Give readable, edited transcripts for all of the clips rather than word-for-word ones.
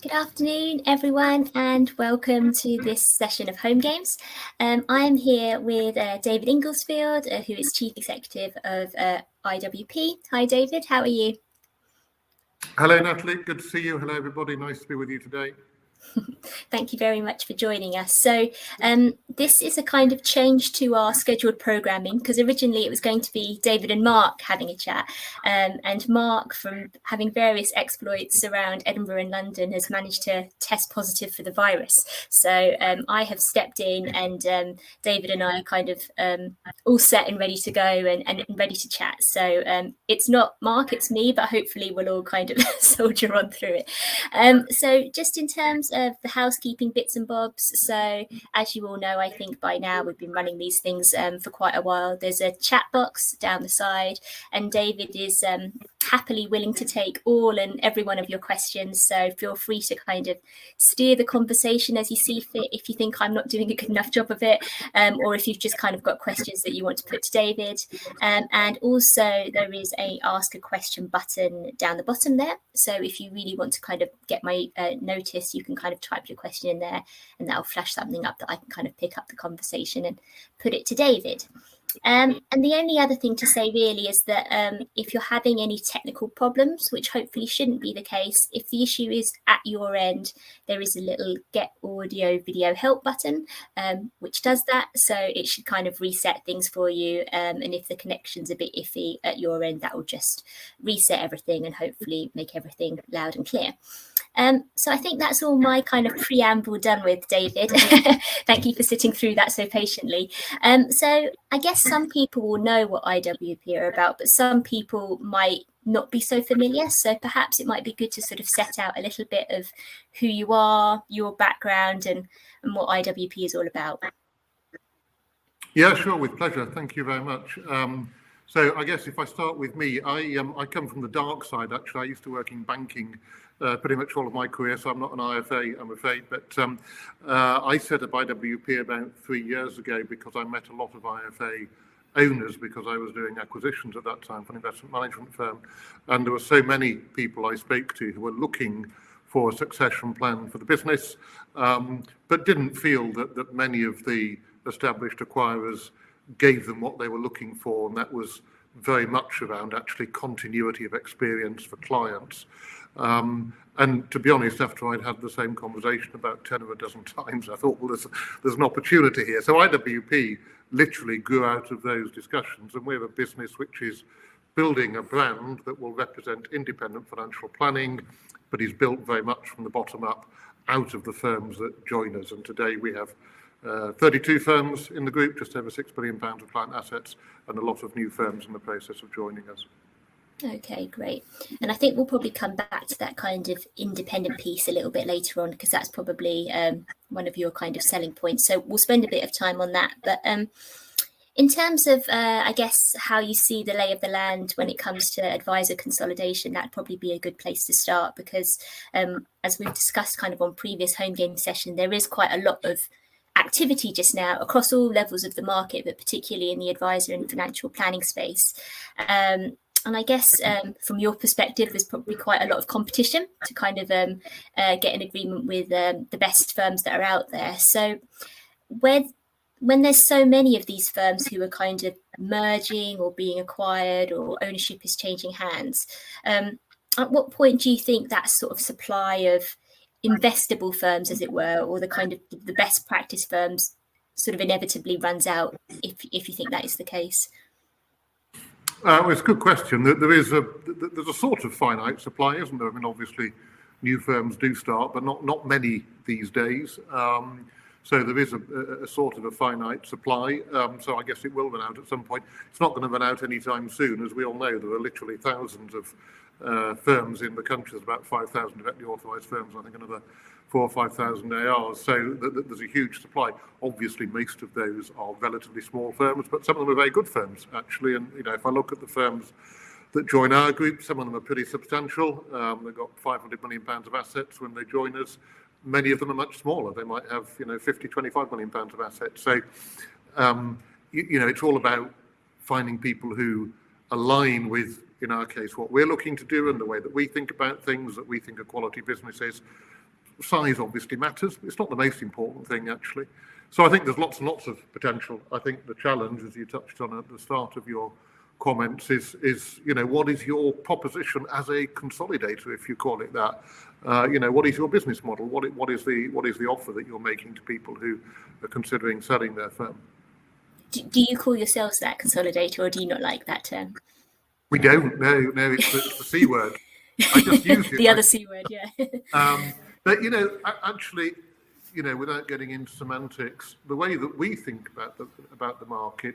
Good afternoon, everyone, and welcome to this session of HomeGames. I am here with David Inglesfield, who is Chief Executive of IWP. Hi, David. How are you? Hello, Natalie. Good to see you. Hello, everybody. Nice to be with you today. Thank you very much for joining us. So this is a kind of change to our scheduled programming, because originally it was going to be David and Mark having a chat. And Mark, from having various exploits around Edinburgh and London, has managed to test positive for the virus. So I have stepped in, and David and I are kind of all set and ready to go and ready to chat. So it's not Mark, it's me, but hopefully we'll all kind of soldier on through it. So just in terms of the housekeeping bits and bobs, so as you all know, I think by now we've been running these things for quite a while. There's a chat box down the side, and David is happily willing to take all and every one of your questions, so feel free to kind of steer the conversation as you see fit if you think I'm not doing a good enough job of it, or if you've just kind of got questions that you want to put to David. And also there is a ask a question button down the bottom there, so if you really want to kind of get my notice, you can kind of type your question in there, and that'll flash something up that I can kind of pick up the conversation and put it to David. And the only other thing to say really is that if you're having any technical problems, which hopefully shouldn't be the case, if the issue is at your end, there is a little get audio video help button, which does that. So it should kind of reset things for you. And if the connection's a bit iffy at your end, that will just reset everything and hopefully make everything loud and clear. So I think that's all my kind of preamble done with, David. Thank you for sitting through that so patiently. So I guess some people will know what IWP are about, but some people might not be so familiar. So perhaps it might be good to sort of set out a little bit of who you are, your background, and what IWP is all about. Yeah, sure, with pleasure. Thank you very much. So I guess if I start with me, I come from the dark side, actually. I used to work in banking pretty much all of my career, so I'm not an IFA, I'm afraid. But I set up IWP about 3 years ago because I met a lot of IFA owners, because I was doing acquisitions at that time for an investment management firm. And there were so many people I spoke to who were looking for a succession plan for the business, but didn't feel that many of the established acquirers gave them what they were looking for, and that was very much around actually continuity of experience for clients. And to be honest, after I'd had the same conversation about 10 or a dozen times, I thought, well, there's an opportunity here. So IWP literally grew out of those discussions, and we're a business which is building a brand that will represent independent financial planning, but is built very much from the bottom up out of the firms that join us. And today we have 32 firms in the group, just over £6 billion of client assets, and a lot of new firms in the process of joining us. Okay, great. And I think we'll probably come back to that kind of independent piece a little bit later on, because that's probably one of your kind of selling points. So we'll spend a bit of time on that. But in terms of, I guess, how you see the lay of the land when it comes to advisor consolidation, that'd probably be a good place to start, because as we've discussed kind of on previous HomeGame session, there is quite a lot of activity just now across all levels of the market, but particularly in the advisor and financial planning space. And I guess from your perspective, there's probably quite a lot of competition to kind of get an agreement with the best firms that are out there. So when there's so many of these firms who are kind of merging or being acquired, or ownership is changing hands, at what point do you think that sort of supply of investable firms, as it were, or the kind of the best practice firms sort of inevitably runs out, if you think that is the case? Well, it's a good question. There's a sort of finite supply, isn't there? I mean, obviously, new firms do start, but not many these days. So there is a sort of a finite supply. So I guess it will run out at some point. It's not going to run out anytime soon. As we all know, there are literally thousands of firms in the country. There's about 5,000 directly authorised firms, I think another 4,000 or 5,000 ARs. So there's a huge supply. Obviously, most of those are relatively small firms, but some of them are very good firms, actually. And if I look at the firms that join our group, some of them are pretty substantial. They've got £500 million of assets when they join us. Many of them are much smaller. They might have, 50, £25 million of assets. So, it's all about finding people who align with, in our case, what we're looking to do and the way that we think about things, that we think are quality businesses. size obviously matters. It's not the most important thing, actually. So I think there's lots and lots of potential. I think the challenge, as you touched on at the start of your comments, is what is your proposition as a consolidator, if you call it that? What is your business model? What is the offer that you're making to people who are considering selling their firm? Do you call yourselves that, consolidator, or do you not like that term? We don't. No, it's the C word. I just use it. The other C word, yeah. But actually, without getting into semantics, the way that we think about the market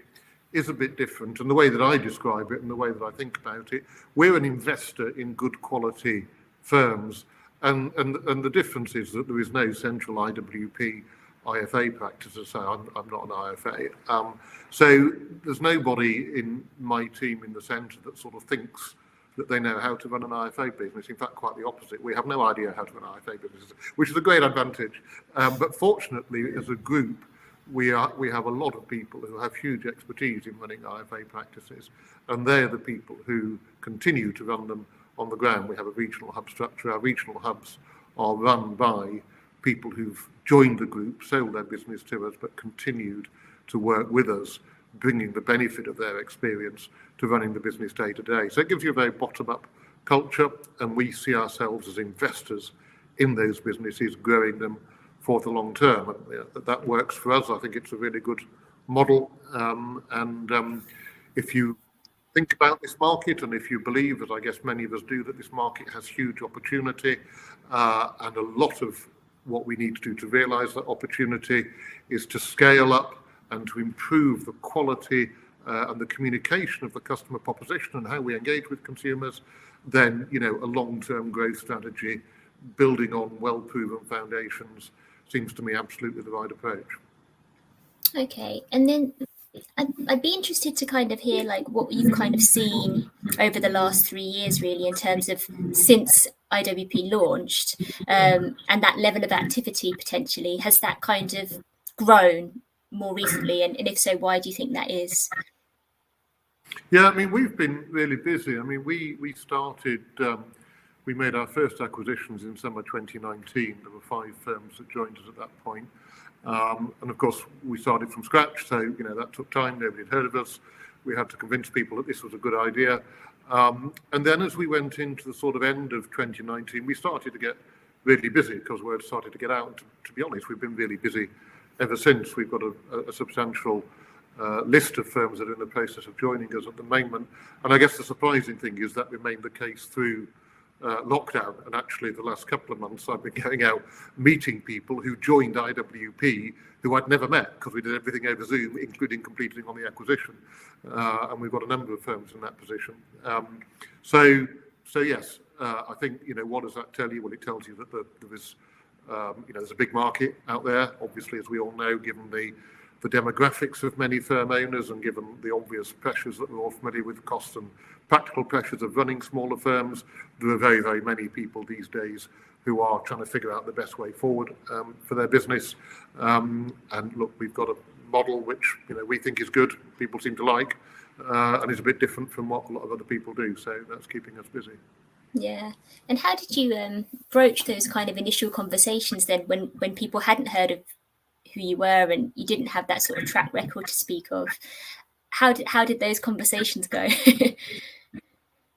is a bit different, and the way that I describe it and the way that I think about it, we're an investor in good quality firms, and the difference is that there is no central IWP IFA practice. As I say, I'm not an IFA, so there's nobody in my team in the centre that sort of thinks that they know how to run an IFA business. In fact, quite the opposite. We have no idea how to run an IFA business, which is a great advantage. But fortunately, as a group, we have a lot of people who have huge expertise in running IFA practices, and they're the people who continue to run them on the ground. We have a regional hub structure. Our regional hubs are run by people who've joined the group, sold their business to us, but continued to work with us, bringing the benefit of their experience to running the business day to day. So it gives you a very bottom-up culture, and we see ourselves as investors in those businesses, growing them for the long term. And that works for us. I think it's a really good model. If you think about this market, and if you believe, as I guess many of us do, that this market has huge opportunity, and a lot of what we need to do to realise that opportunity is to scale up and to improve the quality and the communication of the customer proposition and how we engage with consumers, then a long-term growth strategy building on well-proven foundations seems to me absolutely the right approach. Okay, and then I'd be interested to kind of hear like what you've kind of seen over the last 3 years, really, in terms of since IWP launched, and that level of activity potentially. Has that kind of grown more recently, and if so, why do you think that is? Yeah, I mean, we've been really busy. I mean, we started, we made our first acquisitions in summer 2019. There were 5 firms that joined us at that point. And of course, we started from scratch, so that took time. Nobody had heard of us. We had to convince people that this was a good idea. And then as we went into the sort of end of 2019, we started to get really busy because word started to get out. To be honest, we've been really busy ever since. We've got a substantial list of firms that are in the process of joining us at the moment. And I guess the surprising thing is that remained the case through lockdown. And actually, the last couple of months, I've been going out meeting people who joined IWP who I'd never met because we did everything over Zoom, including completing on the acquisition. And we've got a number of firms in that position. So yes, I think, what does that tell you? Well, it tells you that there is, there's a big market out there, obviously, as we all know, given the demographics of many firm owners and given the obvious pressures that we're all familiar with, cost and practical pressures of running smaller firms. There are very, very many people these days who are trying to figure out the best way forward for their business. And look, we've got a model which we think is good, people seem to like, and is a bit different from what a lot of other people do. So that's keeping us busy. Yeah. And how did you broach those kind of initial conversations then when people hadn't heard of who you were and you didn't have that sort of track record to speak of? How did those conversations go?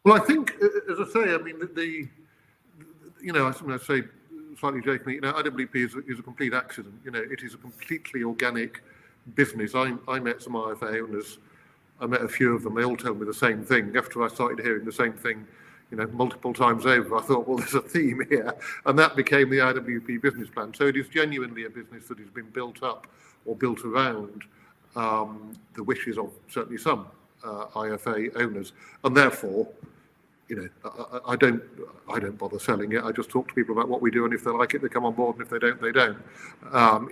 Well, I think, as I say, I mean, I say slightly jokingly, IWP is a complete accident. It is a completely organic business. I met some IFA owners. I met a few of them. They all told me the same thing. After I started hearing the same thing, multiple times over, I thought, well, there's a theme here. And that became the IWP business plan. So it is genuinely a business that has been built up or built around the wishes of certainly some IFA owners. And therefore, I don't bother selling it. I just talk to people about what we do, and if they like it, they come on board, and if they don't, they don't.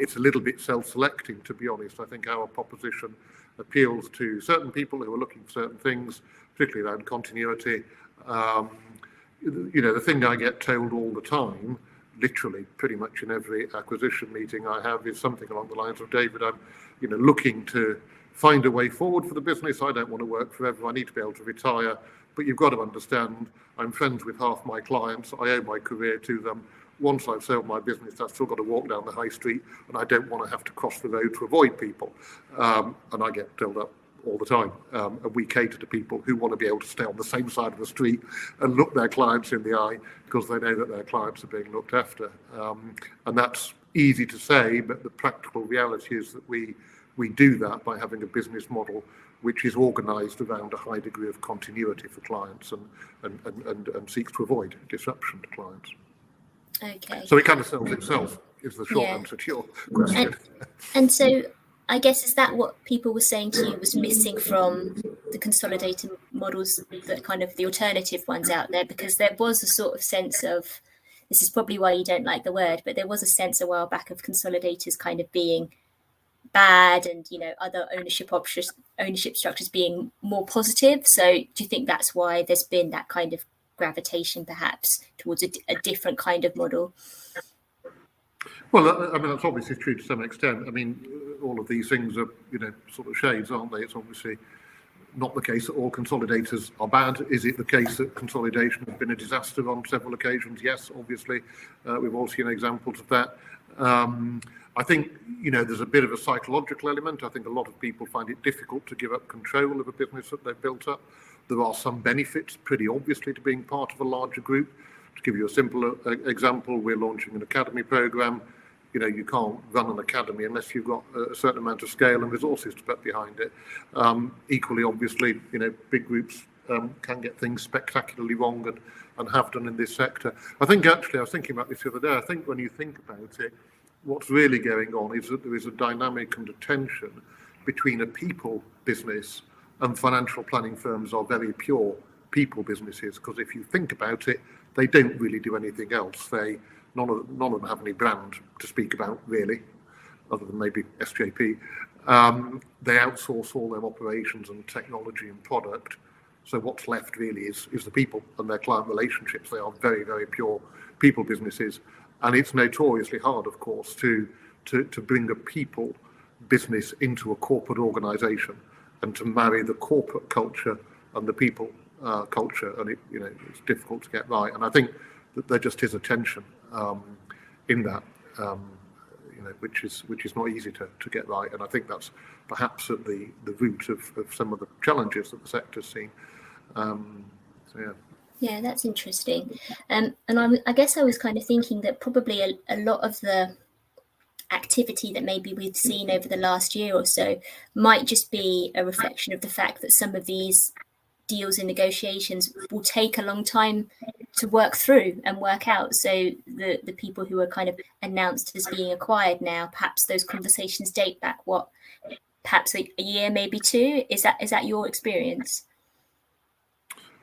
It's a little bbit self-selecting, to be honest. I think our proposition appeals to certain people who are looking for certain things, particularly around continuity. The thing I get told all the time, literally pretty much in every acquisition meeting I have, is something along the lines of, David, I'm looking to find a way forward for the business. I don't want to work forever. I need to be able to retire. But you've got to understand, I'm friends with half my clients. I owe my career to them. once I've sold my business, I've still got to walk down the high street, and I don't want to have to cross the road to avoid people. And I get filled up all the time. And we cater to people who want to be able to stay on the same side of the street and look their clients in the eye, because they know that their clients are being looked after. And that's easy to say, but the practical reality is that we do that by having a business model which is organised around a high degree of continuity for clients and seeks to avoid disruption to clients. Okay. So it kind of sells itself, is the short answer to your question. And so I guess, is that what people were saying to you was missing from the consolidated models, that kind of the alternative ones out there? Because there was a sort of sense of, this is probably why you don't like the word, but there was a sense a while back of consolidators kind of being bad, and other ownership structures being more positive. So do you think that's why there's been that kind of gravitation perhaps towards a different kind of model? Well, I mean, that's obviously true to some extent. I mean, all of these things are, sort of shades, aren't they? It's obviously not the case that all consolidators are bad. Is it the case that consolidation has been a disaster on several occasions? Yes, obviously. We've all seen examples of that. I think, there's a bit of a psychological element. I think a lot of people find it difficult to give up control of a business that they've built up. There are some benefits, pretty obviously, to being part of a larger group. To give you a simple example, we're launching an academy program. You can't run an academy unless you've got a certain amount of scale and resources to put behind it. Equally, obviously, big groups can get things spectacularly wrong and have done in this sector. I think, actually, I was thinking about this the other day. I think when you think about it, what's really going on is that there is a dynamic and a tension between a people business, and financial planning firms are very pure people businesses, because if you think about it, they don't really do anything else. None of them have any brand to speak about, really, other than maybe SJP. They outsource all their operations and technology and product. So what's left really is the people and their client relationships. They are very, very pure people businesses. And it's notoriously hard, of course, to bring a people business into a corporate organisation and to marry the corporate culture and the people culture. And it's difficult to get right. And I think that there just is a tension in that, which is not easy to get right. And I think that's perhaps at the root of some of the challenges that the sector's seen. Yeah, that's interesting. And I guess I was kind of thinking that probably a lot of the activity that maybe we've seen over the last year or so might just be a reflection of the fact that some of these deals and negotiations will take a long time to work through and work out. So the people who are kind of announced as being acquired now, perhaps those conversations date back, perhaps a year, maybe two? Is that your experience?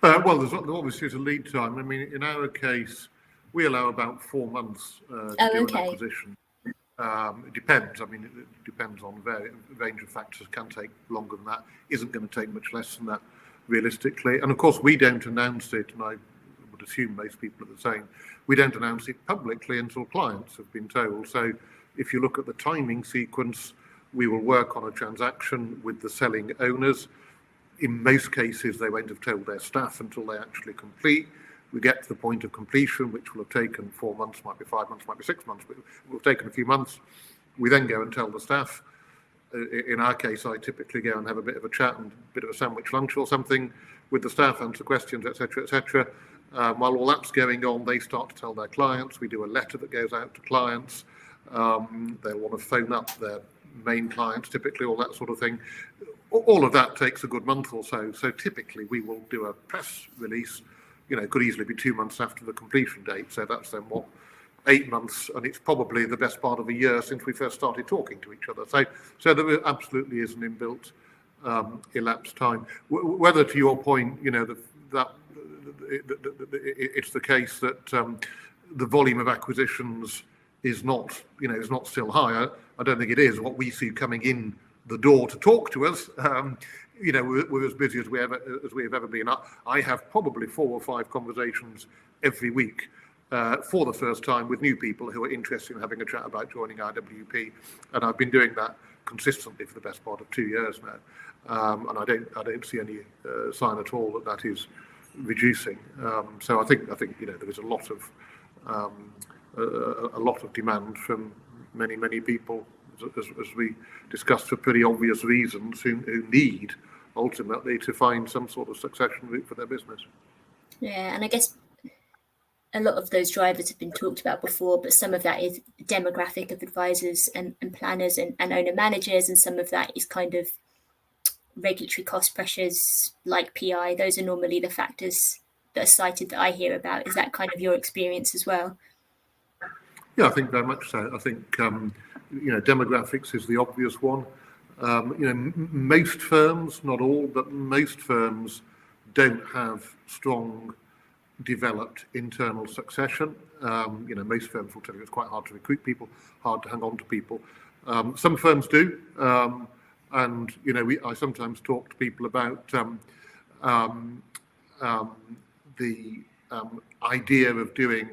Well, there's obviously a lead time. I mean, in our case, we allow about 4 months to do an acquisition. It depends. I mean, it depends on a range of factors. Can take longer than that. Isn't going to take much less than that, realistically. And of course, we don't announce it, and I would assume most people are the same. We don't announce it publicly until clients have been told. So if you look at the timing sequence, we will work on a transaction with the selling owners. In most cases, they won't have told their staff until they actually complete. We get to the point of completion, which will have taken 4 months, might be 5 months, might be 6 months, but it will have taken a few months. We then go and tell the staff. In our case, I typically go and have a bit of a chat and a bit of a sandwich lunch or something with the staff, answer questions, etc., etc. While all that's going on, they start to tell their clients. We do a letter that goes out to clients. They'll want to phone up their main clients, typically, all that sort of thing. All of that takes a good month or so. So typically, we will do a press release. Could easily be 2 months after the completion date. So that's then 8 months, and it's probably the best part of a year since we first started talking to each other. So there absolutely is an inbuilt elapsed time. Whether, to your point, it's the case that the volume of acquisitions is not still high. I don't think it is. What we see coming in the door to talk to us, we're as busy as we have ever been. I have probably 4 or 5 conversations every week for the first time with new people who are interested in having a chat about joining Iwp, and I've been doing that consistently for the best part of 2 years now, and I don't see any sign at all that is reducing. So I think there is a lot of a lot of demand from many people, as we discussed, for pretty obvious reasons, who need ultimately to find some sort of succession route for their business. Yeah, and I guess a lot of those drivers have been talked about before, but some of that is demographic of advisors and planners and owner managers, and some of that is kind of regulatory cost pressures like PI. Those are normally the factors that are cited that I hear about. Is that kind of your experience as well? Yeah, I think very much so. I think demographics is the obvious one. Most firms, not all, but most firms don't have strong developed internal succession. Most firms will tell you it's quite hard to recruit people, hard to hang on to people. Some firms do, and I sometimes talk to people about the idea of doing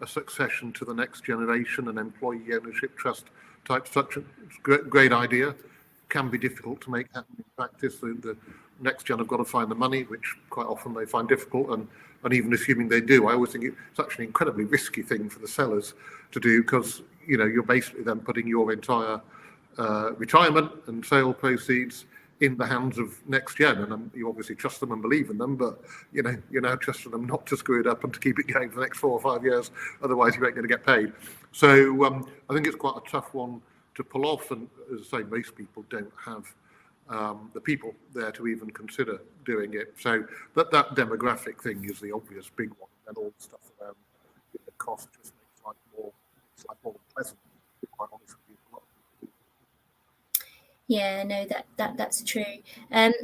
a succession to the next generation, an employee ownership trust type structure. It's a great idea. Can be difficult to make happen in practice. The next gen have got to find the money, which quite often they find difficult, and even assuming they do, I always think it's actually an incredibly risky thing for the sellers to do, because you're basically then putting your entire retirement and sale proceeds in the hands of next gen, and you obviously trust them and believe in them, but you're now trusting them not to screw it up and to keep it going for the next 4 or 5 years, otherwise you ain't going to get paid. So I think it's quite a tough one to pull off, and as I say, most people don't have the people there to even consider doing it. So that demographic thing is the obvious big one, and all the stuff around cost just makes life more pleasant, to be quite honest with you. Yeah, no, that's true. And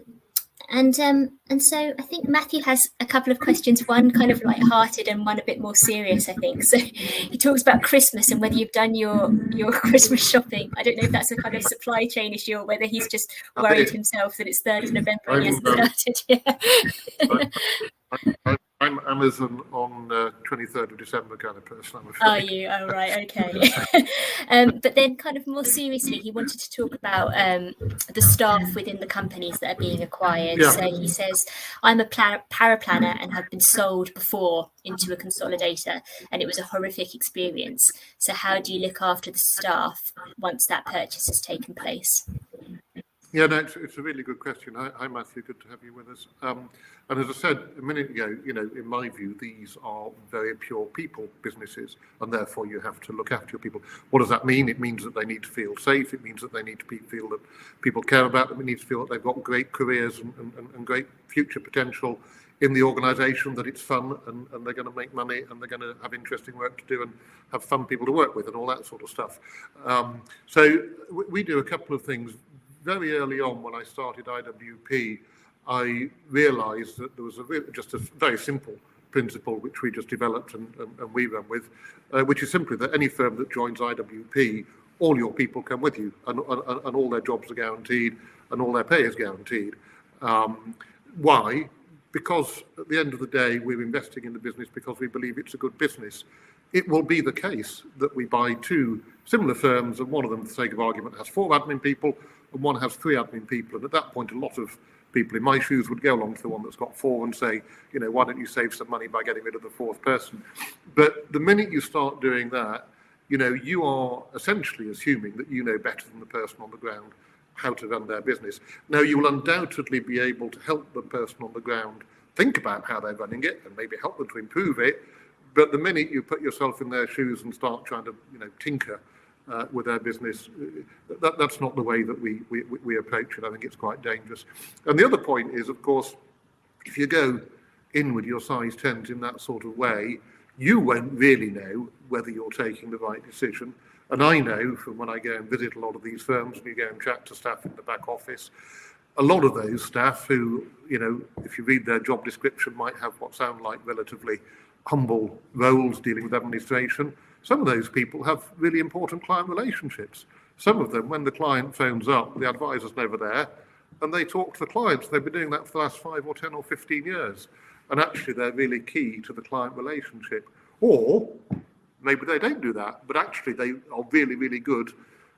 so I think Matthew has a couple of questions, one kind of light-hearted and one a bit more serious, I think. So he talks about Christmas and whether you've done your Christmas shopping. I don't know if that's a kind of supply chain issue or whether he's just worried himself that it's 3rd of November and he hasn't started yet. I'm Amazon on 23rd of December kind of person, I'm afraid. Are you? Oh, right, okay. But then kind of more seriously, he wanted to talk about the staff within the companies that are being acquired. Yeah. So he says, I'm a paraplanner and have been sold before into a consolidator, and it was a horrific experience. So how do you look after the staff once that purchase has taken place? Yeah, no, it's a really good question. Hi, Matthew. Good to have you with us. And as I said a minute ago, in my view, these are very pure people businesses, and therefore you have to look after your people. What does that mean? It means that they need to feel safe. It means that they need to feel that people care about them. It needs to feel that they've got great careers and great future potential in the organisation, that it's fun and they're going to make money and they're going to have interesting work to do and have fun people to work with and all that sort of stuff. So we do a couple of things. Very early on, when I started IWP, I realised that there was just a very simple principle which we just developed and we run with, which is simply that any firm that joins IWP, all your people come with you, and all their jobs are guaranteed and all their pay is guaranteed. Why? Because at the end of the day, we're investing in the business because we believe it's a good business. It will be the case that we buy 2 similar firms, and one of them, for the sake of argument, has 4 admin people and one has 3 admin people. And at that point, a lot of people in my shoes would go along to the one that's got 4 and say, why don't you save some money by getting rid of the 4th person? But the minute you start doing that, you are essentially assuming that you know better than the person on the ground how to run their business. Now, you will undoubtedly be able to help the person on the ground think about how they're running it and maybe help them to improve it. But the minute you put yourself in their shoes and start trying to, tinker with their business, that's not the way that we approach it. I think it's quite dangerous. And the other point is, of course, if you go in with your size 10s in that sort of way, you won't really know whether you're taking the right decision. And I know from when I go and visit a lot of these firms and you go and chat to staff in the back office, a lot of those staff who, if you read their job description, might have what sound like relatively humble roles dealing with administration. Some of those people have really important client relationships. Some of them, when the client phones up, the advisor's never there, and they talk to the clients. They've been doing that for the last 5 or 10 or 15 years. And actually, they're really key to the client relationship. Or maybe they don't do that, but actually they are really, really good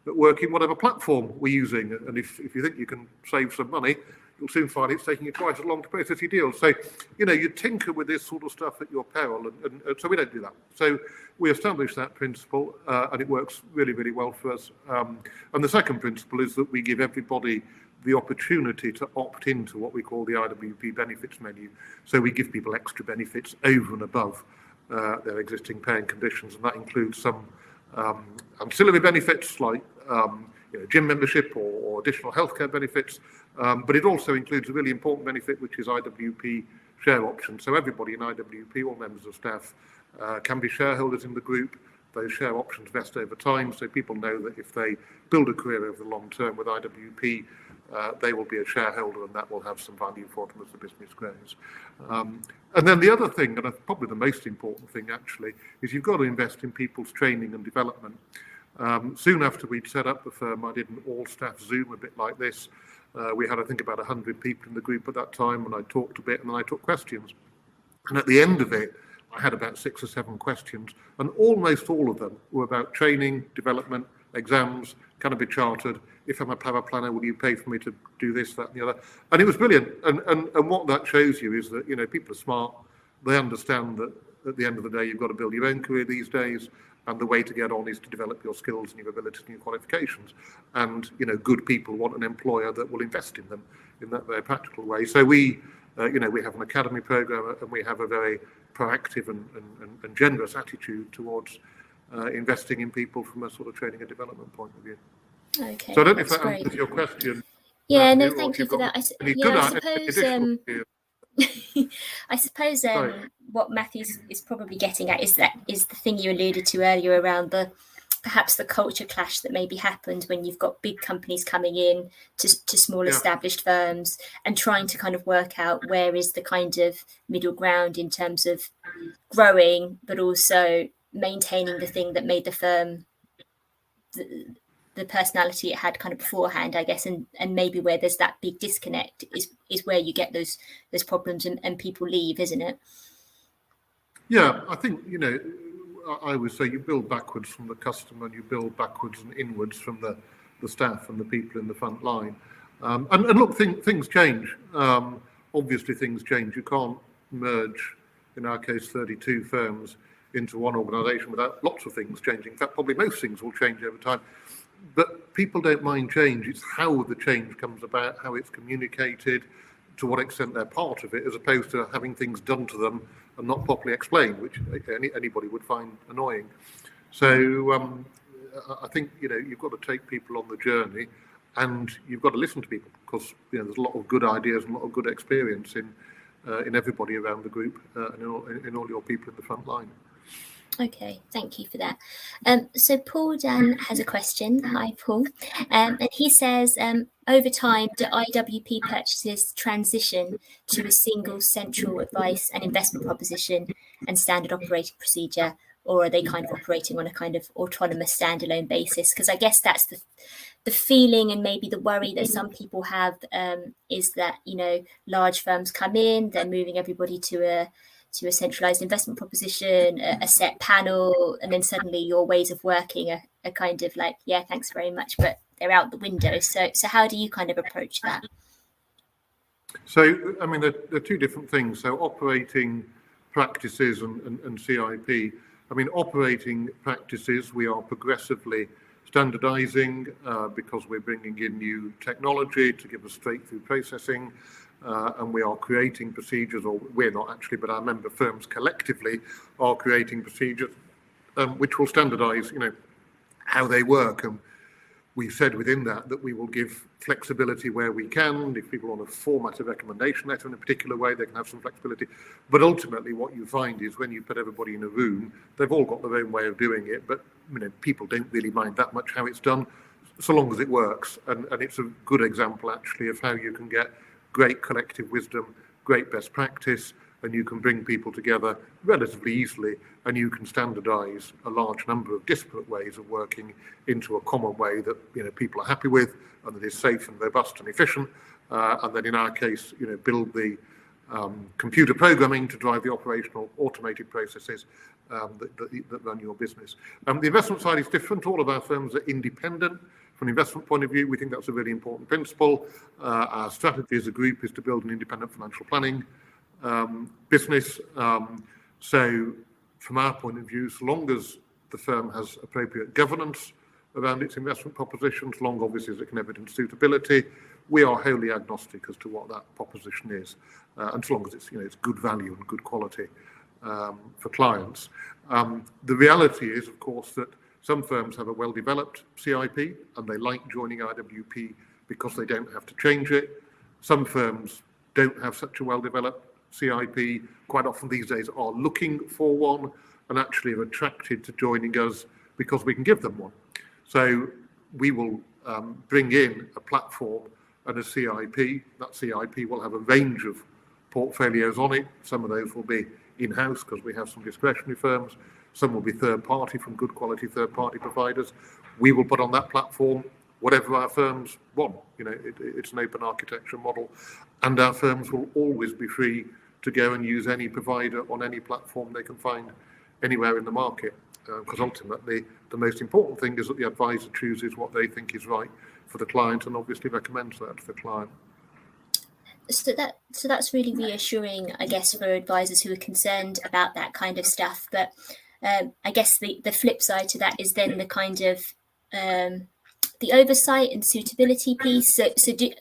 at working whatever platform we're using. And if you think you can save some money, you'll soon find it's taking you twice as long to process your deals. So, you tinker with this sort of stuff at your peril, and so we don't do that. So we established that principle, and it works really, really well for us. And the second principle is that we give everybody the opportunity to opt into what we call the Iwp Benefits Menu. So we give people extra benefits over and above their existing pay and conditions, and that includes some ancillary benefits like gym membership or additional healthcare benefits, but it also includes a really important benefit, which is Iwp share options. So everybody in Iwp, all members of staff, can be shareholders in the group. Those share options vest over time, so people know that if they build a career over the long term with Iwp, they will be a shareholder, and that will have some value for them as the business grows. And then the other thing, and probably the most important thing actually, is you've got to invest in people's training and development. Soon after we'd set up the firm, I did an all-staff Zoom a bit like this. We had, I think, about 100 people in the group at that time, and I talked a bit, and then I took questions. And at the end of it, I had about 6 or 7 questions, and almost all of them were about training, development, exams, can I be chartered? If I'm a power planner, will you pay for me to do this, that, and the other? And it was brilliant. And what that shows you is that, people are smart. They understand that at the end of the day, you've got to build your own career these days. And the way to get on is to develop your skills and your abilities and your qualifications. And, good people want an employer that will invest in them in that very practical way. So we have an academy program, and we have a very proactive and generous attitude towards investing in people from a sort of training and development point of view. Okay. So I don't know if that answers your question. Yeah, no, thank you for that. I suppose what Matthew is probably getting at is the thing you alluded to earlier around perhaps the culture clash that maybe happened when you've got big companies coming in to small established firms, and trying to kind of work out where is the kind of middle ground in terms of growing, but also maintaining the thing that made the firm the personality it had kind of beforehand, I guess, and maybe where there's that big disconnect is where you get those problems and people leave, isn't it? Yeah, I think, I would say you build backwards from the customer, and you build backwards and inwards from the staff and the people in the front line. And look, things change. Obviously, things change. You can't merge, in our case, 32 firms into one organisation without lots of things changing. In fact, probably most things will change over time. But people don't mind change. It's how the change comes about, how it's communicated, to what extent they're part of it, as opposed to having things done to them and not properly explained, which anybody would find annoying. So I think you've got to take people on the journey, and you've got to listen to people, because there's a lot of good ideas and a lot of good experience in everybody around the group, and in all your people in the front line. Okay, thank you for that. So Paul Dan has a question. Hi, Paul. And he says, over time, do Iwp purchases transition to a single central advice and investment proposition and standard operating procedure, or are they kind of operating on a kind of autonomous standalone basis? Because I guess that's the feeling and maybe the worry that some people have, is that, large firms come in, they're moving everybody to a centralized investment proposition, a set panel, and then suddenly your ways of working are kind of like, yeah, thanks very much, but they're out the window. So how do you kind of approach that? So, I mean, they're two different things. So operating practices and CIP. I mean, operating practices, we are progressively standardizing because we're bringing in new technology to give us straight-through processing. And we are creating procedures, or we're not actually, but our member firms collectively are creating procedures which will standardize, how they work. And we've said within that we will give flexibility where we can. If people want to format a recommendation letter in a particular way, they can have some flexibility. But ultimately, what you find is when you put everybody in a room, they've all got their own way of doing it. But people don't really mind that much how it's done, so long as it works. And it's a good example, actually, of how you can get great collective wisdom, great best practice, and you can bring people together relatively easily, and you can standardize a large number of disparate ways of working into a common way that people are happy with, and that is safe and robust and efficient. And then in our case, build the computer programming to drive the operational automated processes that run your business. The investment side is different. All of our firms are independent From an investment point of view, we think that's a really important principle. Our strategy as a group is to build an independent financial planning business. So from our point of view, so long as the firm has appropriate governance around its investment propositions, long obviously as it can evidence suitability, we are wholly agnostic as to what that proposition is, and so long as it's it's good value and good quality for clients. The reality is, of course, that some firms have a well-developed CIP and they like joining IWP because they don't have to change it. Some firms don't have such a well-developed CIP, quite often these days are looking for one and actually are attracted to joining us because we can give them one. So we will bring in a platform and a CIP. That CIP will have a range of portfolios on it. Some of those will be in-house because we have some discretionary firms. Some will be third-party from good quality third-party providers. We will put on that platform whatever our firms want. It's an open architecture model, and our firms will always be free to go and use any provider on any platform they can find anywhere in the market. Because ultimately, the most important thing is that the advisor chooses what they think is right for the client and obviously recommends that to the client. So that's really reassuring, I guess, for advisors who are concerned about that kind of stuff. But I guess the flip side to that is then the kind of the oversight and suitability piece.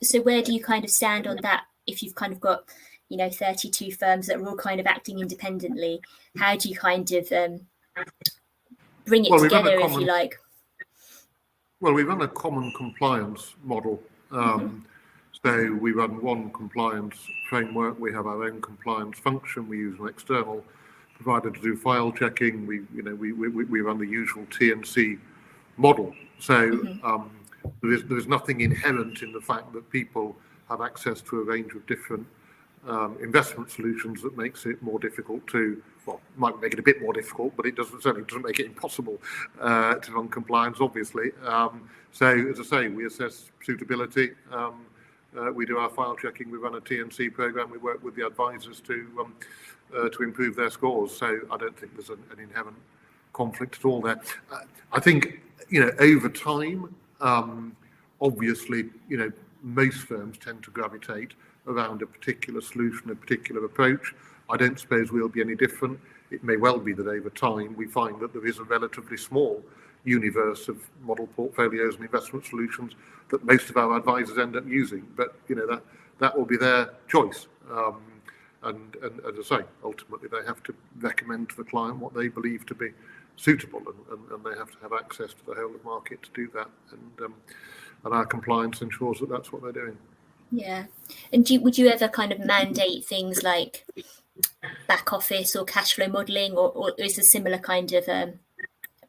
So where do you kind of stand on that? If you've kind of got 32 firms that are all kind of acting independently, how do you kind of bring it together, if you like? Well, we run a common compliance model. So we run one compliance framework. We have our own compliance function. We use an external provider to do file checking. We run the usual T&C model. So there is nothing inherent in the fact that people have access to a range of different investment solutions that makes it more difficult to, well, might make it a bit more difficult, but it certainly doesn't make it impossible to run compliance, obviously. So as I say, we assess suitability. We do our file checking. We run a T&C program. We work with the advisors to improve their scores. So I don't think there's an inherent conflict at all there. I think over time, obviously, most firms tend to gravitate around a particular solution, a particular approach. I don't suppose we'll be any different. It may well be that over time we find that there is a relatively small universe of model portfolios and investment solutions that most of our advisors end up using, but that will be their choice. And as I say, ultimately they have to recommend to the client what they believe to be suitable, and they have to have access to the whole of the market to do that. And our compliance ensures that that's what they're doing. Yeah. And would you ever kind of mandate things like back office or cash flow modelling, or is a similar kind of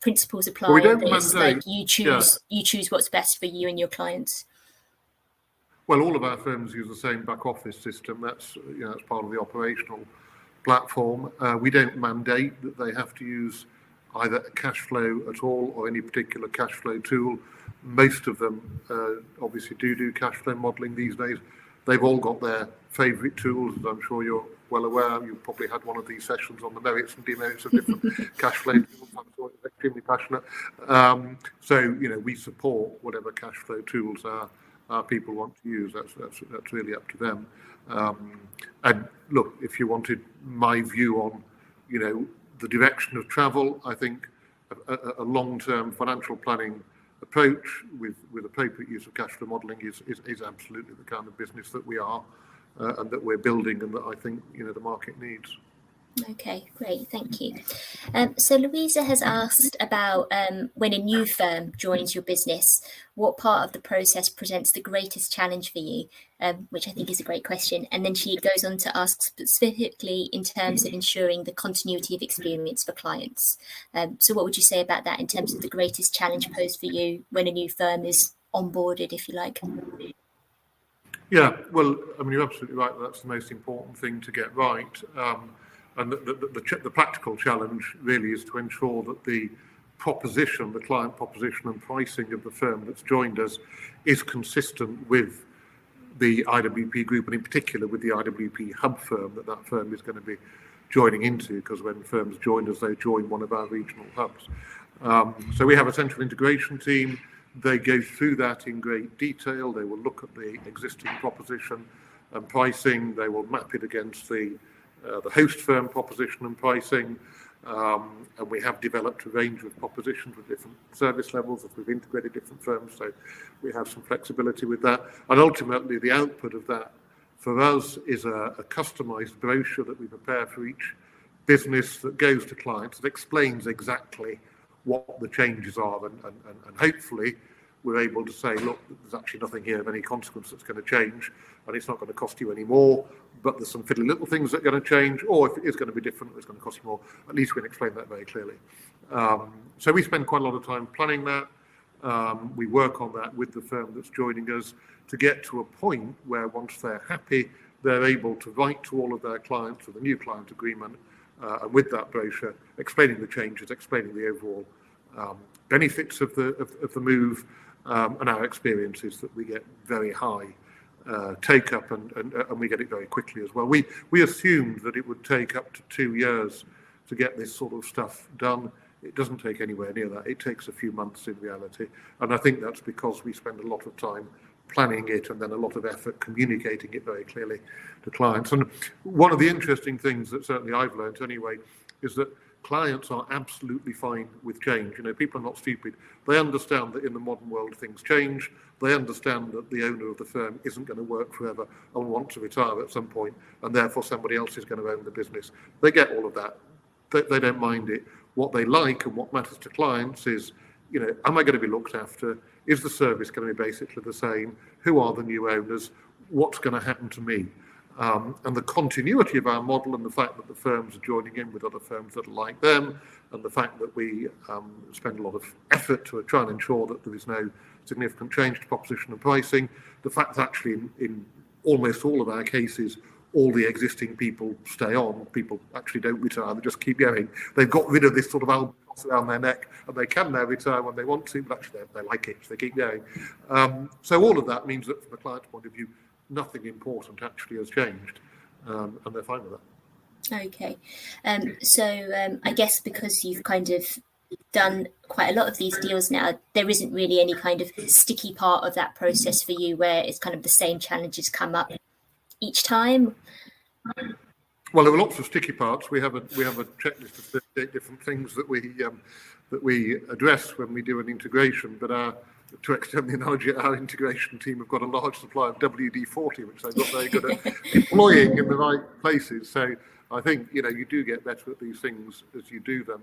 principles apply? Well, we don't mandate. Like you choose what's best for you and your clients. Well, all of our firms use the same back office system. That's that's part of the operational platform. We don't mandate that they have to use either a cash flow at all or any particular cash flow tool. Most of them obviously do cash flow modelling these days. They've all got their favourite tools, as I'm sure you're well aware. You've probably had one of these sessions on the merits and demerits of different cash flow tools. I'm sure you're extremely passionate. So we support whatever cash flow tools our people want to use. That's really up to them. And look, if you wanted my view on the direction of travel, I think a long-term financial planning approach with appropriate use of cash flow modelling is absolutely the kind of business that we are and that we're building, and that I think the market needs. Okay, great, thank you. So Louisa has asked about when a new firm joins your business, what part of the process presents the greatest challenge for you, which I think is a great question. And then she goes on to ask specifically in terms of ensuring the continuity of experience for clients. So what would you say about that in terms of the greatest challenge posed for you when a new firm is onboarded, if you like? Yeah, well, I mean, you're absolutely right. That's the most important thing to get right. And the practical challenge really is to ensure that the proposition, the client proposition and pricing of the firm that's joined us is consistent with the IWP group, and in particular with the IWP hub firm that firm is going to be joining into, because when firms join us, they join one of our regional hubs. So we have a central integration team. They go through that in great detail. They will look at the existing proposition and pricing. They will map it against the host firm proposition and pricing. And we have developed a range of propositions with different service levels as we've integrated different firms. So we have some flexibility with that. And ultimately, the output of that for us is a customized brochure that we prepare for each business that goes to clients that explains exactly what the changes are, and hopefully we're able to say, look, there's actually nothing here of any consequence that's going to change, and it's not going to cost you any more, but there's some fiddly little things that are going to change, or if it is going to be different, it's going to cost you more. At least we can explain that very clearly. So we spend quite a lot of time planning that. We work on that with the firm that's joining us to get to a point where once they're happy, they're able to write to all of their clients with a new client agreement, and with that brochure, explaining the changes, explaining the overall benefits of the move, and our experience is that we get very high take up, and we get it very quickly as well. We assumed that it would take up to 2 years to get this sort of stuff done. It doesn't take anywhere near that. It takes a few months in reality, and I think that's because we spend a lot of time planning it and then a lot of effort communicating it very clearly to clients. And one of the interesting things that certainly I've learned anyway is that clients are absolutely fine with change. You know, people are not stupid. They understand that in the modern world things change. They understand that the owner of the firm isn't going to work forever and want to retire at some point, and therefore somebody else is going to own the business. They get all of that. They don't mind it. What they like and what matters to clients is, you know, am I going to be looked after? Is the service going to be basically the same? Who are the new owners? What's going to happen to me? And the continuity of our model, and the fact that the firms are joining in with other firms that are like them, and the fact that we spend a lot of effort to try and ensure that there is no significant change to proposition and pricing, the fact that actually in almost all of our cases, all the existing people stay on. People actually don't retire, they just keep going. They've got rid of this sort of albatross around their neck, and they can now retire when they want to, but actually they like it, so they keep going. So all of that means that from a client's point of view, nothing important actually has changed, and they're fine with that. Okay. So I guess because you've kind of done quite a lot of these deals now, there isn't really any kind of sticky part of that process for you where it's kind of the same challenges come up each time? Well, there were lots of sticky parts. We have a checklist of 38 different things that we address when we do an integration. But to extend the analogy, our integration team have got a large supply of WD-40, which they've got very good at deploying in the right places. So I think, you know, you do get better at these things as you do them.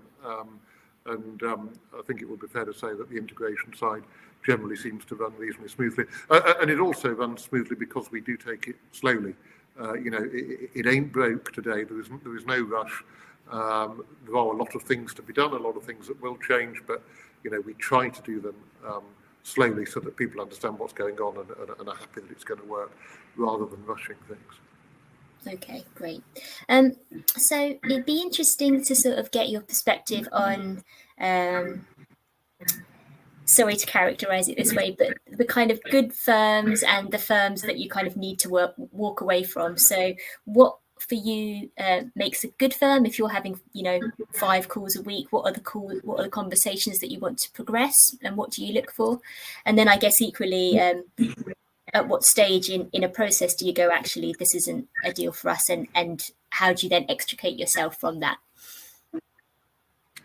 And I think it would be fair to say that the integration side generally seems to run reasonably smoothly. And it also runs smoothly because we do take it slowly. You know, it ain't broke today. There is no rush. There are a lot of things to be done, a lot of things that will change, but, you know, we try to do them slowly so that people understand what's going on and are happy that it's going to work, rather than rushing things. Okay, great. So it'd be interesting to sort of get your perspective on, sorry to characterize it this way, but the kind of good firms and the firms that you kind of need to walk away from. So what for you makes a good firm? If you're having, you know, 5 calls a week, what are the conversations that you want to progress, and what do you look for? And then I guess equally, at what stage in a process do you go, actually, this isn't a deal for us, and how do you then extricate yourself from that?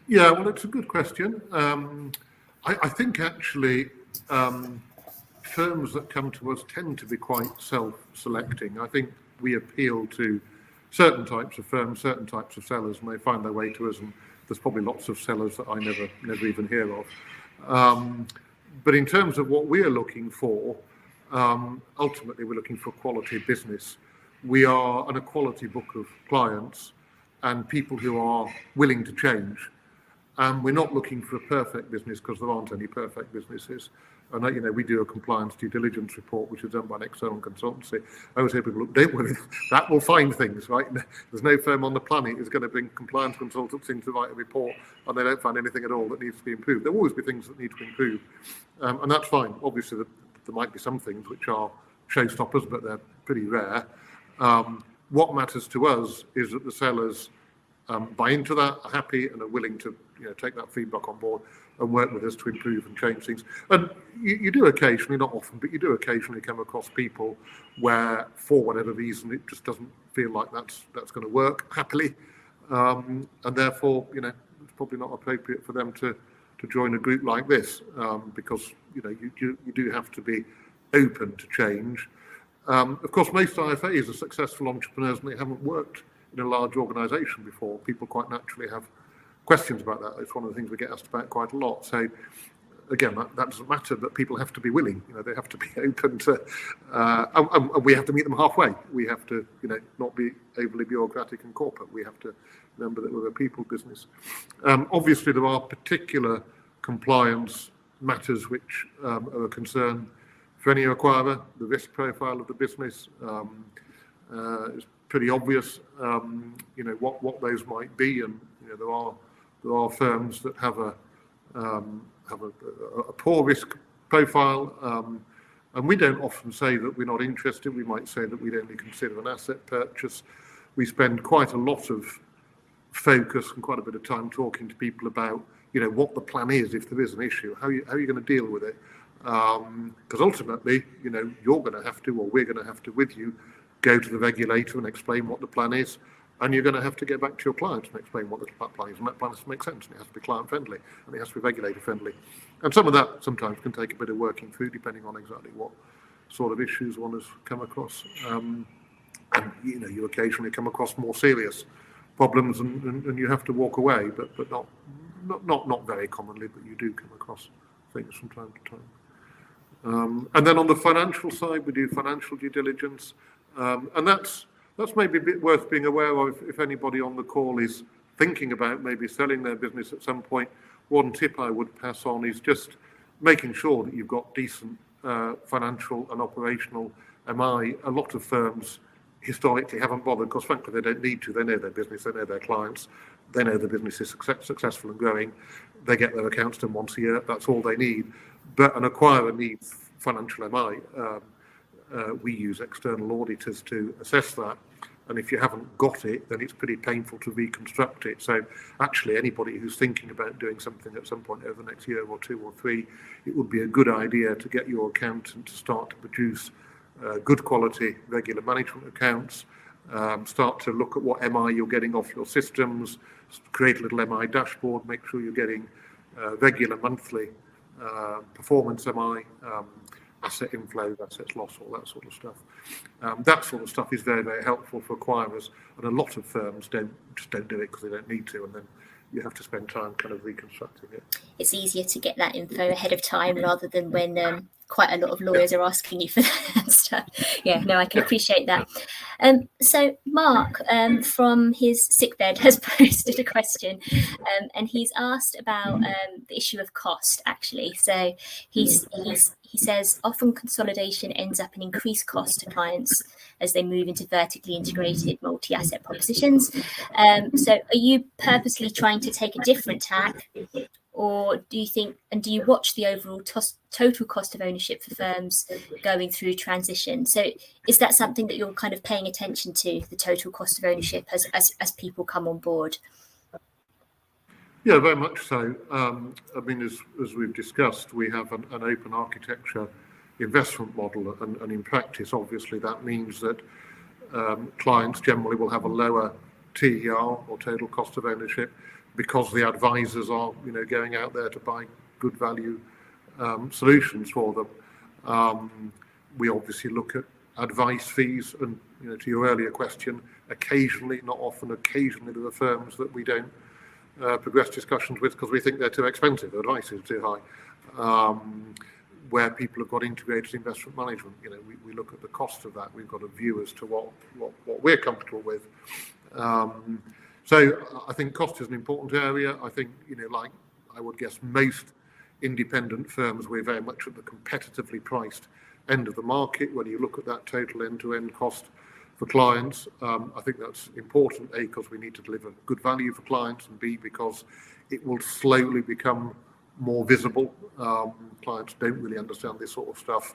Yeah, well, it's a good question. I think actually firms that come to us tend to be quite self-selecting. I think we appeal to certain types of firms, certain types of sellers, and they find their way to us, and there's probably lots of sellers that I never even hear of. But in terms of what we are looking for, ultimately we're looking for quality business. We are an equality book of clients and people who are willing to change. And we're not looking for a perfect business, because there aren't any perfect businesses. And, you know, we do a compliance due diligence report, which is done by an external consultancy. I always say to people, look, don't worry, that will find things, right? There's no firm on the planet who's going to bring compliance consultants in to write a report and they don't find anything at all that needs to be improved. There will always be things that need to be improved. And that's fine. Obviously, there might be some things which are showstoppers, but they're pretty rare. What matters to us is that the sellers buy into that, are happy, and are willing to, you know, take that feedback on board. and work with us to improve and change things. And you do occasionally, not often, but you do occasionally come across people where, for whatever reason, it just doesn't feel like that's going to work happily, and therefore, it's probably not appropriate for them to join a group like this, because you do have to be open to change. Of course, most IFAs are successful entrepreneurs and they haven't worked in a large organisation before. People quite naturally have questions about that. It's one of the things we get asked about quite a lot. So again, that doesn't matter, but people have to be willing. They have to be open to, and we have to meet them halfway. We have to, not be overly bureaucratic and corporate. We have to remember that we're a people business. Obviously, there are particular compliance matters which are a concern for any acquirer. The risk profile of the business is pretty obvious. What those might be, and there are firms that have a poor risk profile, and we don't often say that we're not interested. We might say that we'd only consider an asset purchase. We spend quite a lot of focus and quite a bit of time talking to people about what the plan is if there is an issue. How are you going to deal with it? Because ultimately, you're going to have to, or we're going to have to, with you, go to the regulator and explain what the plan is, and you're going to have to get back to your clients and explain what the plan is, and that plan has to make sense, and it has to be client friendly, and it has to be regulator friendly. And some of that sometimes can take a bit of working through, depending on exactly what sort of issues one has come across. And you occasionally come across more serious problems, and you have to walk away, but not very commonly, but you do come across things from time to time. And then on the financial side, we do financial due diligence, and that's maybe a bit worth being aware of if anybody on the call is thinking about maybe selling their business at some point. One tip I would pass on is just making sure that you've got decent financial and operational MI. A lot of firms historically haven't bothered because frankly they don't need to. They know their business, they know their clients, they know the business is successful and growing. They get their accounts done once a year, that's all they need. But an acquirer needs financial MI. We use external auditors to assess that, and if you haven't got it, then it's pretty painful to reconstruct it. So actually anybody who's thinking about doing something at some point over the next year or two or three, it would be a good idea to get your accountant to start to produce good quality regular management accounts, start to look at what MI you're getting off your systems, create a little MI dashboard, make sure you're getting regular monthly performance MI, asset inflows, assets loss, all that sort of stuff. That sort of stuff is very, very helpful for acquirers, and a lot of firms just don't do it because they don't need to, and then you have to spend time kind of reconstructing it. It's easier to get that info ahead of time rather than when quite a lot of lawyers are asking you for that stuff. Yeah, no, I can appreciate that. So Mark, from his sickbed, has posted a question, and he's asked about the issue of cost, actually. So he says often consolidation ends up in increased cost to clients as they move into vertically integrated multi-asset propositions. So are you purposely trying to take a different tack, or do you watch the overall total cost of ownership for firms going through transition? So is that something that you're kind of paying attention to, the total cost of ownership as people come on board? Yeah, very much so. I mean, as we've discussed, we have an open architecture investment model, and in practice, obviously, that means that clients generally will have a lower TER, or total cost of ownership, because the advisors are, going out there to buy good value solutions for them. We obviously look at advice fees, and to your earlier question, occasionally, not often, occasionally there are firms that we don't progress discussions with because we think they're too expensive, the advice is too high. Where people have got integrated investment management, we look at the cost of that. We've got a view as to what we're comfortable with. So I think cost is an important area. I think, like I would guess most independent firms, we're very much at the competitively priced end of the market. When you look at that total end-to-end cost for clients, I think that's important, A, because we need to deliver good value for clients, and B, because it will slowly become more visible. Clients don't really understand this sort of stuff,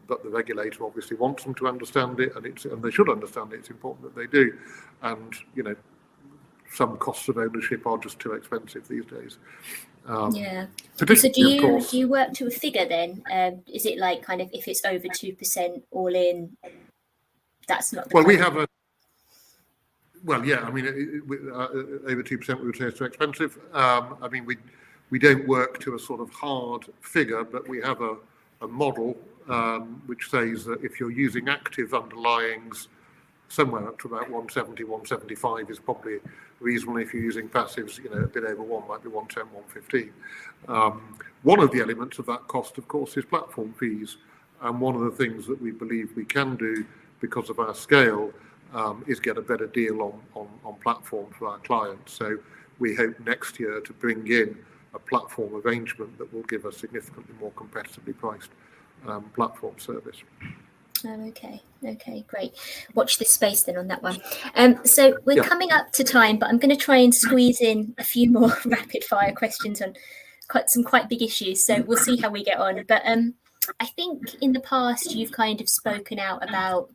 but the regulator obviously wants them to understand it, and they should understand it. It's important that they do. And, some costs of ownership are just too expensive these days. Yeah. So Particularly, of course. do you work to a figure then? Is it like kind of if it's over 2% all in, that's not the Well, kind we of... have a... Well, yeah, I mean, over 2% we would say is too expensive. I mean, we don't work to a sort of hard figure, but we have a model which says that if you're using active underlyings, somewhere up to about 170, 175 is probably reasonable. If you're using passives, a bit over 1 might be 110, 115. One of the elements of that cost, of course, is platform fees. And one of the things that we believe we can do because of our scale is get a better deal on platform for our clients. So we hope next year to bring in a platform arrangement that will give us significantly more competitively priced platform service. Okay, great. Watch this space then on that one. So we're coming up to time, but I'm going to try and squeeze in a few more rapid fire questions on quite big issues. So we'll see how we get on. But I think in the past you've kind of spoken out about,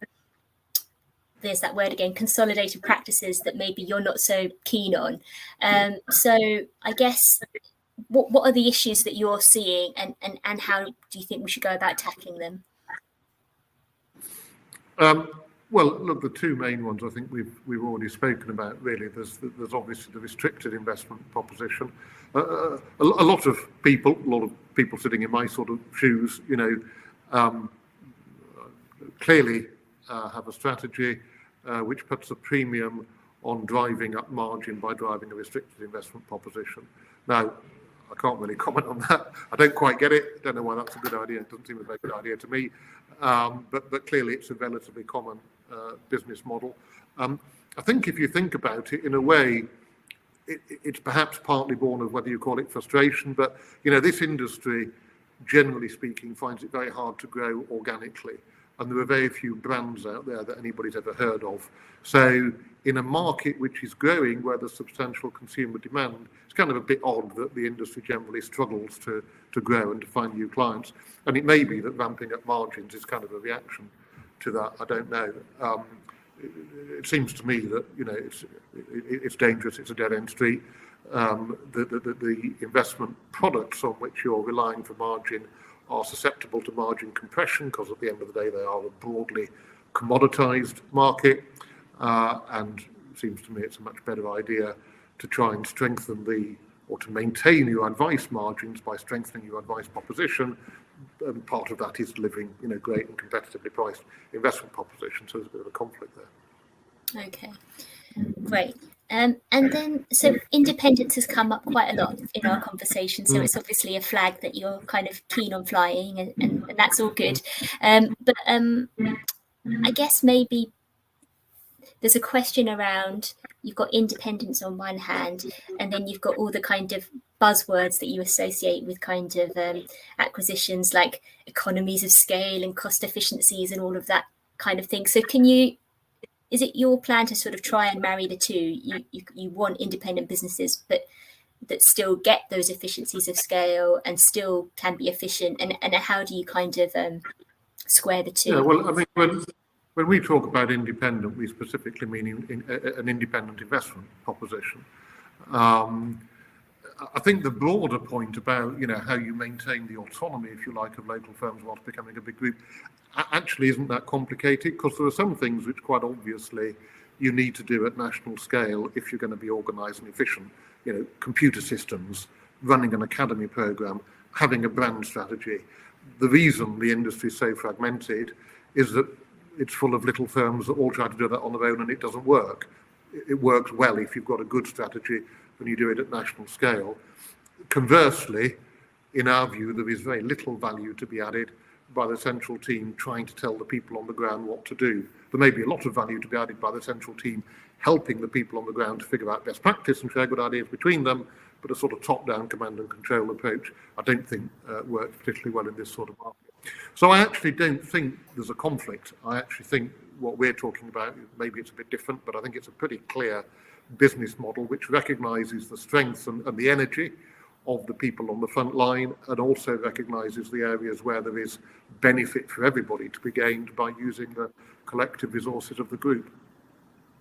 there's that word again, consolidated practices that maybe you're not so keen on. So I guess what are the issues that you're seeing, and how do you think we should go about tackling them? Well, look, the two main ones I think we've already spoken about. Really, there's obviously the restricted investment proposition. A lot of people sitting in my sort of shoes, clearly have a strategy which puts a premium on driving up margin by driving a restricted investment proposition. Now, I can't really comment on that. I don't quite get it. Don't know why that's a good idea. It doesn't seem a very good idea to me. But clearly it's a relatively common business model. I think if you think about it, in a way, it's perhaps partly born of whether you call it frustration, but this industry, generally speaking, finds it very hard to grow organically. And there are very few brands out there that anybody's ever heard of. So in a market which is growing, where there's substantial consumer demand, it's kind of a bit odd that the industry generally struggles to grow and to find new clients. And it may be that ramping up margins is kind of a reaction to that. I don't know. It seems to me that it's dangerous. It's a dead-end street. The investment products on which you're relying for margin are susceptible to margin compression, because at the end of the day they are a broadly commoditized market, and it seems to me it's a much better idea to try and strengthen or to maintain your advice margins by strengthening your advice proposition, and part of that is delivering great and competitively priced investment proposition. So there's a bit of a conflict there. Okay, great. And then, so independence has come up quite a lot in our conversation. So it's obviously a flag that you're kind of keen on flying, and that's all good. But I guess maybe there's a question around, you've got independence on one hand, and then you've got all the kind of buzzwords that you associate with kind of acquisitions, like economies of scale and cost efficiencies and all of that kind of thing. So is it your plan to sort of try and marry the two? You want independent businesses, but that still get those efficiencies of scale and still can be efficient, and how do you kind of square the two? Yeah, well, I mean, when we talk about independent, we specifically mean an independent investment proposition. I think the broader point about how you maintain the autonomy, if you like, of local firms whilst becoming a big group actually isn't that complicated, because there are some things which quite obviously you need to do at national scale if you're going to be organised and efficient. Computer systems, running an academy programme, having a brand strategy. The reason the industry is so fragmented is that it's full of little firms that all try to do that on their own, and it doesn't work. It works well if you've got a good strategy when you do it at national scale. Conversely, in our view, there is very little value to be added by the central team trying to tell the people on the ground what to do. There may be a lot of value to be added by the central team helping the people on the ground to figure out best practice and share good ideas between them, but a sort of top-down command and control approach I don't think works particularly well in this sort of market. So I actually don't think there's a conflict. I actually think what we're talking about, maybe it's a bit different, but I think it's a pretty clear business model which recognises the strengths and the energy of the people on the front line, and also recognises the areas where there is benefit for everybody to be gained by using the collective resources of the group.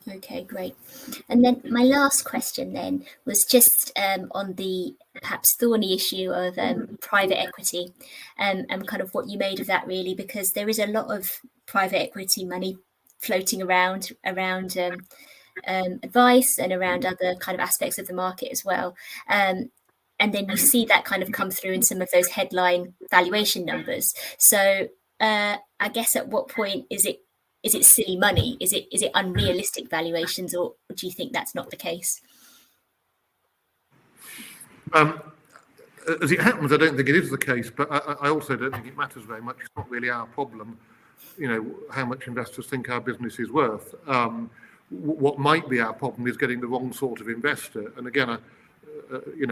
Okay, great. And then my last question then was just on the perhaps thorny issue of private equity, and kind of what you made of that, really, because there is a lot of private equity money floating around advice and around other kind of aspects of the market as well. And then you see that kind of come through in some of those headline valuation numbers. So I guess at what point is it silly money? Is it unrealistic valuations, or do you think that's not the case? As it happens, I don't think it is the case, but I also don't think it matters very much. It's not really our problem, how much investors think our business is worth. What might be our problem is getting the wrong sort of investor. And again,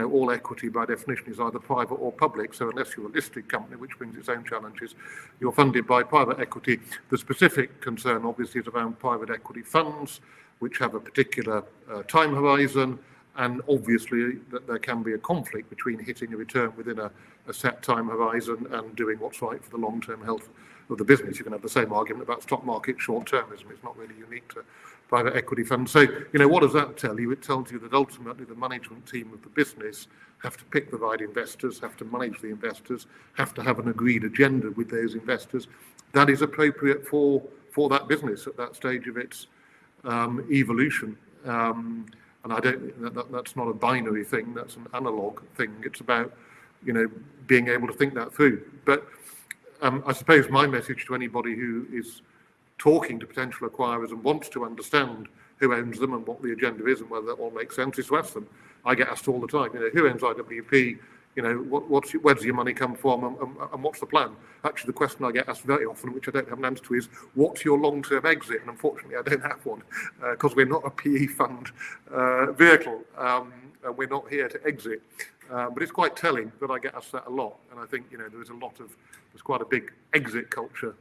all equity by definition is either private or public. So unless you're a listed company, which brings its own challenges, you're funded by private equity. The specific concern obviously is around private equity funds, which have a particular time horizon. And obviously that there can be a conflict between hitting a return within a set time horizon and doing what's right for the long-term health of the business. You can have the same argument about stock market short-termism. It's not really unique to private equity funds. So, what does that tell you? It tells you that ultimately the management team of the business have to pick the right investors, have to manage the investors, have to have an agreed agenda with those investors that is appropriate for that business at that stage of its evolution. And I don't. That's not a binary thing. That's an analog thing. It's about, being able to think that through. But I suppose my message to anybody who is talking to potential acquirers and wants to understand who owns them and what the agenda is and whether that all makes sense is to ask them. I get asked all the time, who owns IWP? Where does your money come from, and what's the plan? Actually, the question I get asked very often, which I don't have an answer to, is what's your long-term exit? And unfortunately, I don't have one because we're not a PE fund vehicle, and we're not here to exit. But it's quite telling that I get asked that a lot, and I think there's quite a big exit culture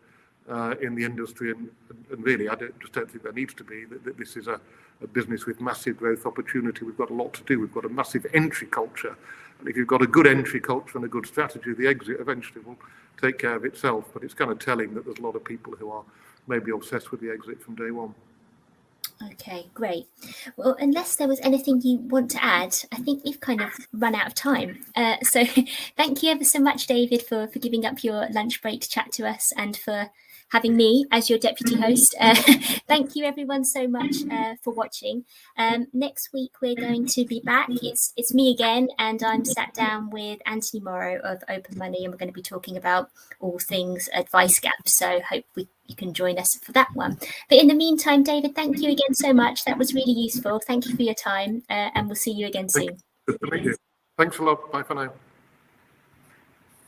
in the industry, and really, I don't think there needs to be. That this is a business with massive growth opportunity. We've got a lot to do. We've got a massive entry culture. And if you've got a good entry culture and a good strategy, the exit eventually will take care of itself. But it's kind of telling that there's a lot of people who are maybe obsessed with the exit from day one. Okay, great. Well, unless there was anything you want to add, I think we've kind of run out of time. So thank you ever so much, David, for giving up your lunch break to chat to us and for having me as your deputy host. Thank you everyone so much for watching. Next week we're going to be back. It's me again, and I'm sat down with Anthony Morrow of Open Money, and we're going to be talking about all things advice gap. So hope you can join us for that one. But in the meantime, David, thank you again so much. That was really useful. Thank you for your time, and we'll see you again soon. Thank you. Thanks a lot. Bye for now.